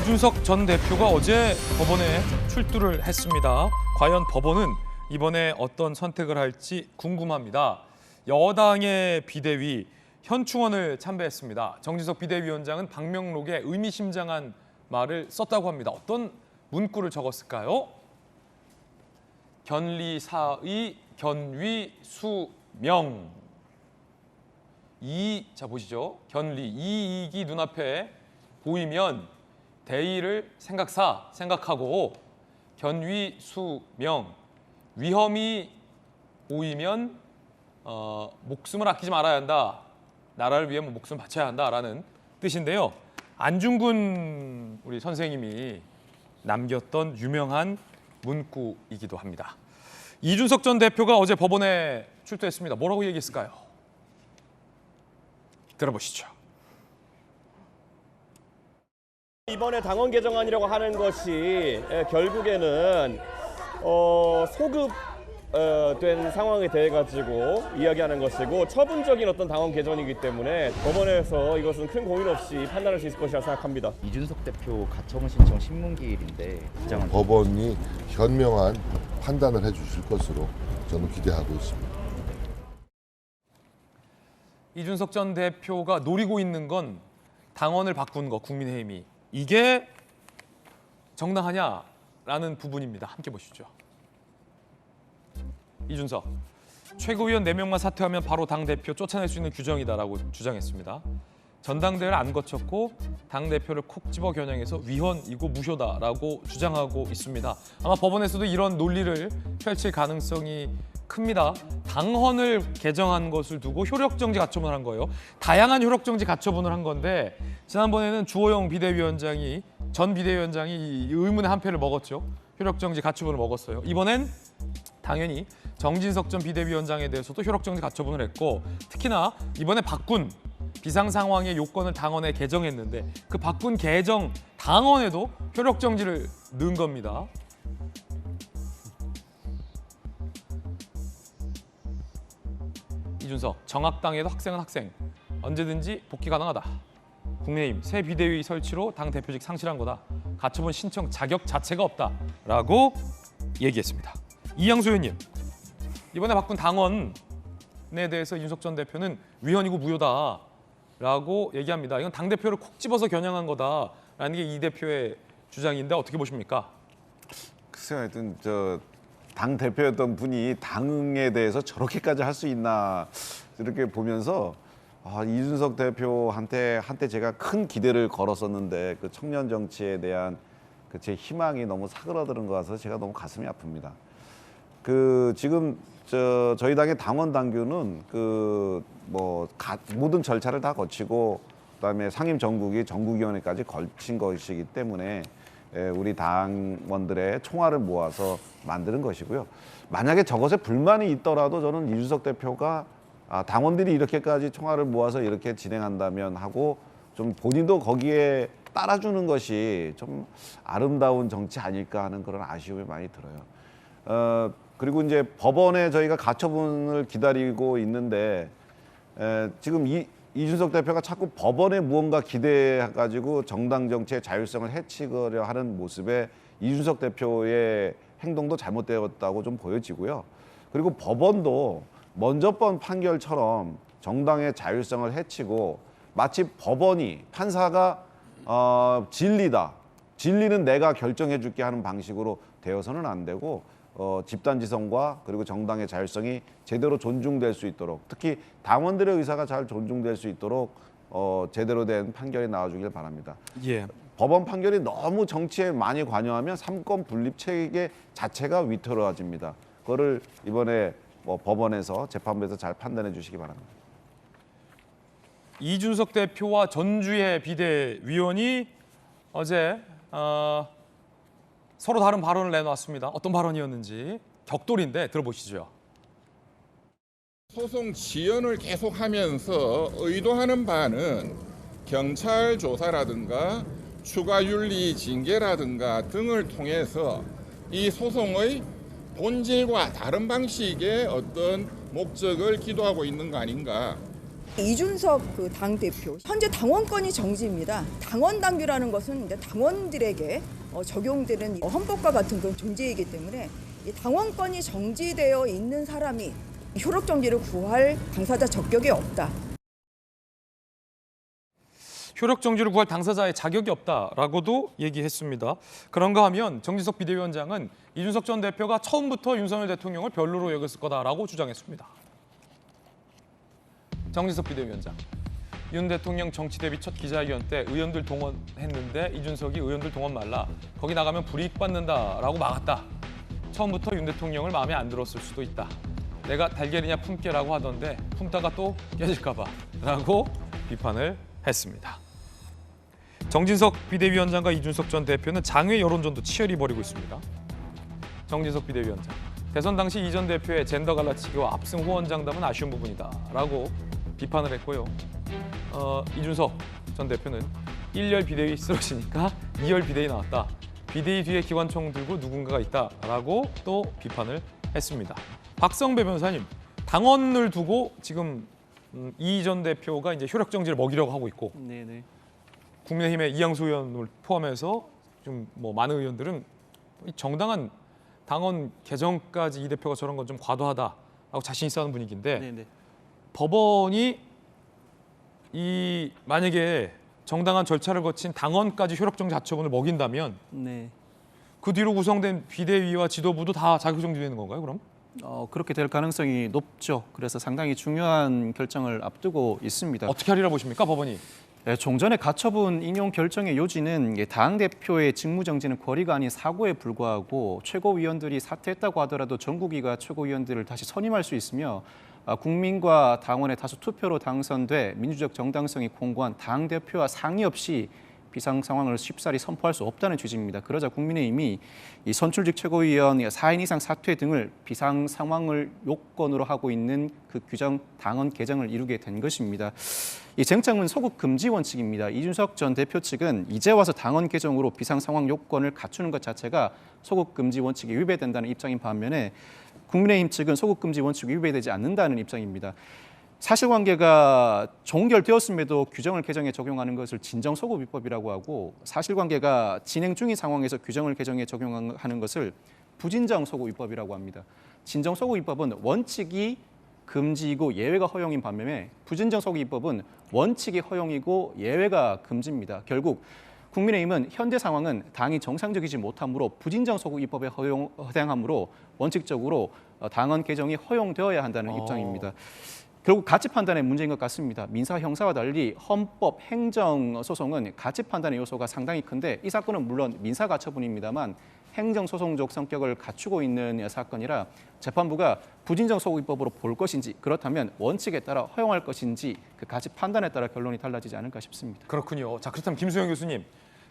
이준석 전 대표가 어제 법원에 출두를 했습니다. 과연 법원은 이번에 어떤 선택을 할지 궁금합니다. 여당의 비대위 현충원을 참배했습니다. 정진석 비대위원장은 방명록에 의미심장한 말을 썼다고 합니다. 어떤 문구를 적었을까요? 견리사의 견위수명. 자 보시죠. 견리, 이익이 눈앞에 보이면 대의를 생각하고 견위수명, 위험이 보이면 목숨을 아끼지 말아야 한다. 나라를 위해 목숨을 바쳐야 한다라는 뜻인데요. 안중근 우리 선생님이 남겼던 유명한 문구이기도 합니다. 이준석 전 대표가 어제 법원에 출두했습니다. 뭐라고 얘기했을까요? 들어보시죠. 이번에 당원 개정안이라고 하는 것이 결국에는 소급된 상황에 대해 가지고 이야기하는 것이고 처분적인 어떤 당원 개정이기 때문에 법원에서 이것은 큰 고민 없이 판단할 수 있을 것이라 생각합니다. 이준석 대표 가처분 신청 신문기일인데 주장은 법원이 현명한 판단을 해주실 것으로 저는 기대하고 있습니다. 이준석 전 대표가 노리고 있는 건 당원을 바꾼 거, 국민의힘이. 이게 정당하냐라는 부분입니다. 함께 보시죠. 이준석, 최고위원 4명만 사퇴하면 바로 당대표 쫓아낼 수 있는 규정이다라고 주장했습니다. 전당대회를 안 거쳤고 당대표를 콕 집어 겨냥해서 위헌이고 무효다라고 주장하고 있습니다. 아마 법원에서도 이런 논리를 펼칠 가능성이 큽니다. 당헌을 개정한 것을 두고 효력정지 가처분을 한 거예요. 다양한 효력정지 가처분을 한 건데 지난번에는 주호영 비대위원장이 전 비대위원장이 이 의문의 한 패를 먹었죠. 효력정지 가처분을 먹었어요. 이번엔 당연히 정진석 전 비대위원장에 대해서도 효력정지 가처분을 했고 특히나 이번에 바꾼 비상상황의 요건을 당헌에 개정했는데 그 바꾼 개정 당헌에도 효력정지를 넣은 겁니다. 이준석, 정학당에도 학생은 학생, 언제든지 복귀 가능하다. 국민의힘 새 비대위 설치로 당 대표직 상실한 거다. 가처분 신청 자격 자체가 없다라고 얘기했습니다. 이양수 의원님, 이번에 바꾼 당원에 대해서 이준석 전 대표는 위헌이고 무효다라고 얘기합니다. 이건 당 대표를 콕 집어서 겨냥한 거다라는 게 이 대표의 주장인데 어떻게 보십니까? 글쎄요, 하여튼 당 대표였던 분이 당에 대해서 저렇게까지 할 수 있나 이렇게 보면서 이준석 대표한테 한때 제가 큰 기대를 걸었었는데 그 청년 정치에 대한 그 제 희망이 너무 사그라드는 것 같아서 제가 너무 가슴이 아픕니다. 지금 저희 당의 당원 당규는 모든 절차를 다 거치고 그다음에 상임 전국이 전국위원회까지 걸친 것이기 때문에 우리 당원들의 총알을 모아서 만드는 것이고요. 만약에 저것에 불만이 있더라도 저는 이준석 대표가 당원들이 이렇게까지 총알을 모아서 이렇게 진행한다면 하고 좀 본인도 거기에 따라주는 것이 좀 아름다운 정치 아닐까 하는 그런 아쉬움이 많이 들어요. 그리고 이제 법원에 저희가 가처분을 기다리고 있는데 지금 이준석 대표가 자꾸 법원에 무언가 기대해가지고 정당 정치의 자율성을 해치려 하는 모습에 이준석 대표의 행동도 잘못되었다고 좀 보여지고요. 그리고 법원도 먼저 번 판결처럼 정당의 자율성을 해치고 마치 판사가 진리다, 진리는 내가 결정해 줄게 하는 방식으로 되어서는 안 되고 집단지성과 그리고 정당의 자율성이 제대로 존중될 수 있도록 특히 당원들의 의사가 잘 존중될 수 있도록 제대로 된 판결이 나와주길 바랍니다. 예. 법원 판결이 너무 정치에 많이 관여하면 삼권 분립 체계 자체가 위태로워집니다. 그거를 이번에 법원에서 재판부에서 잘 판단해 주시기 바랍니다. 이준석 대표와 전주의 비대위원이 어제 서로 다른 발언을 내놓았습니다. 어떤 발언이었는지 격돌인데 들어보시죠. 소송 지연을 계속하면서 의도하는 바는 경찰 조사라든가 추가 윤리 징계라든가 등을 통해서 이 소송의 본질과 다른 방식의 어떤 목적을 기도하고 있는 거 아닌가. 이준석 그 당대표 현재 당원권이 정지입니다. 당원 당규라는 것은 이제 당원들에게 적용되는 헌법과 같은 그런 존재이기 때문에 이 당원권이 정지되어 있는 사람이 효력 정지를 구할 당사자 적격이 없다. 효력 정지를 구할 당사자의 자격이 없다라고도 얘기했습니다. 그런가 하면 정진석 비대위원장은 이준석 전 대표가 처음부터 윤석열 대통령을 별로로 여겼을 거다라고 주장했습니다. 정진석 비대위원장. 윤 대통령 정치 대비 첫 기자회견 때 의원들 동원했는데 이준석이 의원들 동원 말라. 거기 나가면 불이익 받는다라고 막았다. 처음부터 윤 대통령을 마음에 안 들었을 수도 있다. 내가 달걀이냐 품게라고 하던데 품다가 또 깨질까 봐라고 비판을 했습니다. 정진석 비대위원장과 이준석 전 대표는 장외 여론전도 치열히 벌이고 있습니다. 정진석 비대위원장. 대선 당시 이 전 대표의 젠더 갈라치기와 압승 후원장담은 아쉬운 부분이다라고 비판을 했고요. 이준석 전 대표는 1열 비대위 쓰러지니까 2열 비대위 나왔다. 비대위 뒤에 기관총 들고 누군가가 있다라고 또 비판을 했습니다. 박성배 변호사님, 당원을 두고 지금 이 전 대표가 이제 효력 정지를 먹이려고 하고 있고, 네네. 국민의힘의 이양수 의원을 포함해서 좀 뭐 많은 의원들은 정당한 당원 개정까지 이 대표가 저런 건 좀 과도하다라고 자신 있어 하는 분위기인데 네네. 법원이 이 만약에 정당한 절차를 거친 당원까지 효력정지 자처분을 먹인다면 네. 그 뒤로 구성된 비대위와 지도부도 다 자격정지되는 건가요, 그럼? 그렇게 될 가능성이 높죠. 그래서 상당히 중요한 결정을 앞두고 있습니다. 어떻게 하리라 보십니까, 법원이? 네, 종전의 가처분 인용 결정의 요지는 당대표의 직무정지는 권리가 아닌 사고에 불과하고 최고위원들이 사퇴했다고 하더라도 전국위가 최고위원들을 다시 선임할 수 있으며 국민과 당원의 다수 투표로 당선돼 민주적 정당성이 공고한 당대표와 상의 없이 비상 상황을 쉽사리 선포할 수 없다는 취지입니다. 그러자 국민의힘이 이 선출직 최고위원 4인 이상 사퇴 등을 비상 상황을 요건으로 하고 있는 그 규정 당헌 개정을 이루게 된 것입니다. 이 쟁점은 소급 금지 원칙입니다. 이준석 전 대표 측은 이제 와서 당헌 개정으로 비상 상황 요건을 갖추는 것 자체가 소급 금지 원칙에 위배된다는 입장인 반면에 국민의힘 측은 소급 금지 원칙이 위배되지 않는다는 입장입니다. 사실관계가 종결되었음에도 규정을 개정해 적용하는 것을 진정소급입법이라고 하고 사실관계가 진행 중인 상황에서 규정을 개정해 적용하는 것을 부진정소급입법이라고 합니다. 진정소급입법은 원칙이 금지이고 예외가 허용인 반면에 부진정소급입법은 원칙이 허용이고 예외가 금지입니다. 결국 국민의힘은 현재 상황은 당이 정상적이지 못하므로 부진정소급입법에 허용하므로 원칙적으로 당헌 개정이 허용되어야 한다는 입장입니다. 결국 가치 판단의 문제인 것 같습니다. 민사 형사와 달리 헌법 행정 소송은 가치 판단의 요소가 상당히 큰데 이 사건은 물론 민사 가처분입니다만 행정 소송적 성격을 갖추고 있는 사건이라 재판부가 부진정 소급입법으로 볼 것인지 그렇다면 원칙에 따라 허용할 것인지 그 가치 판단에 따라 결론이 달라지지 않을까 싶습니다. 그렇군요. 자, 그렇다면 김수영 교수님,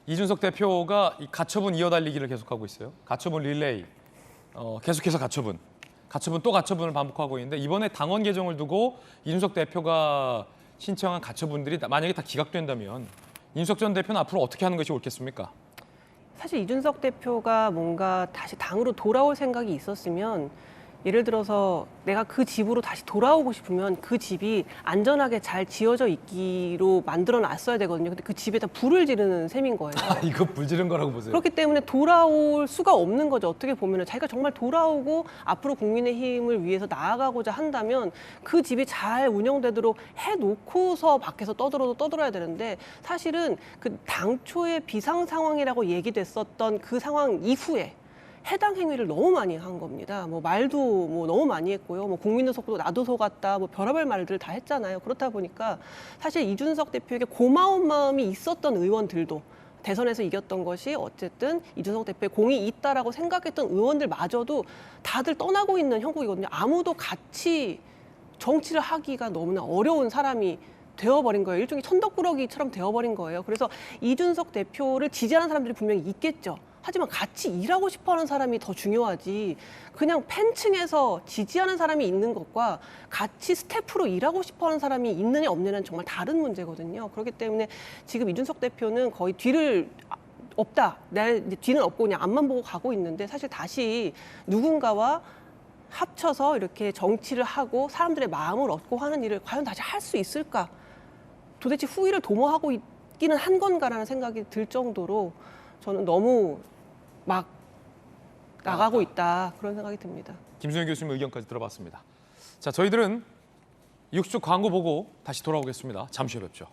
이준석 대표가 이 가처분 이어달리기를 계속하고 있어요. 가처분 릴레이, 계속해서 가처분 또 가처분을 반복하고 있는데 이번에 당원 개정을 두고 이준석 대표가 신청한 가처분들이 만약에 다 기각된다면 이준석 전 대표는 앞으로 어떻게 하는 것이 옳겠습니까? 사실 이준석 대표가 뭔가 다시 당으로 돌아올 생각이 있었으면 예를 들어서 내가 그 집으로 다시 돌아오고 싶으면 그 집이 안전하게 잘 지어져 있기로 만들어 놨어야 되거든요. 근데 그 집에다 불을 지르는 셈인 거예요. 이거 불 지른 거라고 보세요. 그렇기 때문에 돌아올 수가 없는 거죠. 어떻게 보면 자기가 정말 돌아오고 앞으로 국민의힘을 위해서 나아가고자 한다면 그 집이 잘 운영되도록 해놓고서 밖에서 떠들어야 되는데 사실은 그 당초의 비상 상황이라고 얘기됐었던 그 상황 이후에 해당 행위를 너무 많이 한 겁니다. 뭐 말도 뭐 너무 많이 했고요. 뭐 국민도 속도 나도 속았다. 뭐 별의별 말들 다 했잖아요. 그렇다 보니까 사실 이준석 대표에게 고마운 마음이 있었던 의원들도 대선에서 이겼던 것이 어쨌든 이준석 대표의 공이 있다라고 생각했던 의원들마저도 다들 떠나고 있는 형국이거든요. 아무도 같이 정치를 하기가 너무나 어려운 사람이 되어버린 거예요. 일종의 천덕꾸러기처럼 되어버린 거예요. 그래서 이준석 대표를 지지하는 사람들이 분명히 있겠죠. 하지만 같이 일하고 싶어하는 사람이 더 중요하지 그냥 팬층에서 지지하는 사람이 있는 것과 같이 스태프로 일하고 싶어하는 사람이 있느냐 없느냐는 정말 다른 문제거든요. 그렇기 때문에 지금 이준석 대표는 거의 뒤를 없다. 내 뒤는 없고 그냥 앞만 보고 가고 있는데 사실 다시 누군가와 합쳐서 이렇게 정치를 하고 사람들의 마음을 얻고 하는 일을 과연 다시 할 수 있을까? 도대체 후위를 도모하고 있기는 한 건가라는 생각이 들 정도로 저는 너무 막 나가고 있다 그런 생각이 듭니다. 김수현 교수님 의견까지 들어봤습니다. 자, 저희들은 6주 광고 보고 다시 돌아오겠습니다. 잠시 후에 뵙죠.